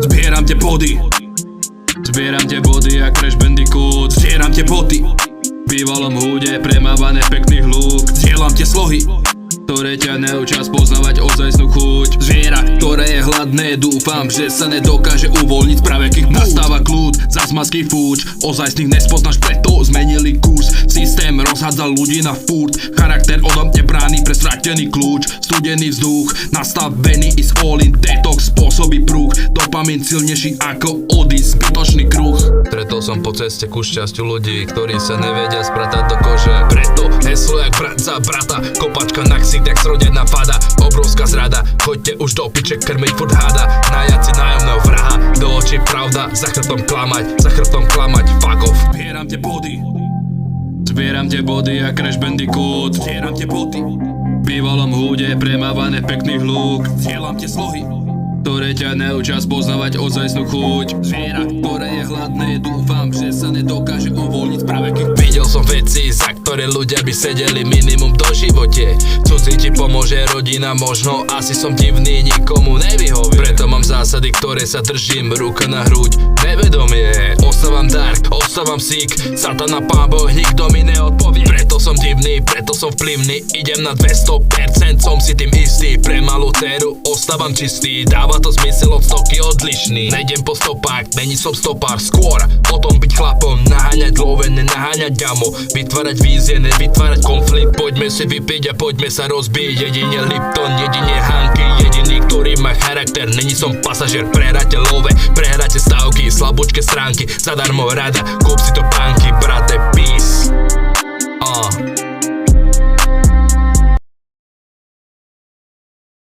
Zbieram tie body, zbieram tie body jak Crash Bandicoot. Zbieram tie boty, v bývalom húde premávané pekných lúk. Zdieľam tie slohy, ktoré ťa neučia spoznávať ozajstnú chuť. Zviera, ktoré je hladné, dúfam, že sa nedokáže uvoľniť z pravekých pút. Nastáva kľud, zazmasky fúč, ozajstných nespoznáš, preto zmenili kurz. Systém rozhádzal ľudí na furt, charakter odo mne brány pre stratený kľúč. Studený vzduch, nastavený is all in detox, spôsobí prúh. Dopamin silnejší ako odis, zbytočný kruh. Stretol som po ceste ku šťastiu ľudí, ktorí sa nevedia spratať do kože. Preto heslo jak brat za brata, kopačka na ksik jak zrodená fada. Obrovská zrada, choďte už do piče, krmiť furt háda. Najať si nájomného vraha, do očí pravda, za chrbtom klamať, fuck off. Zbieram tie body, zbieram tie body jak Crash Bandicoot. Zbieram tie boty, v bývalom húde premávané pekných lúk. Zdieľam tie slohy, ktoré ťa neučia spoznávať ozajstnú chuť. Zviera, ktoré je hladné, dúfam, že sa nedokáže uvoľniť z pravekých pút. Videl som veci, za ktoré ľudia by sedeli minimum do živote. Cudzí ti pomôže rodina, možno asi som divný, nikomu nevyhovie. Preto mám zásady, ktoré sa držím, ruka na hruď, nevedomie. Ostávam dark, ostávam sick, satana pán Boh, nikto mi neodpovie. Preto som divný, preto som vplyvný, idem na 200%, som si tým istý. Pre malú dceru ostávam čistý, dáva to zmysel, od stoky odlišný. Nejdem po stopách, není som stopár, skôr potom byť chlapom, naháňať love, nenaháňať gamo, vytvárať vízie, nevytvárať konflikt. Poďme si vypiť a poďme sa rozbiť, jedine Lipton, jedine Hanky, jediný, ktorý má charakter. Není som pasažier, prehráte love, prehráte stávky, slabúčke stránky, zadarmo rada, kúp si to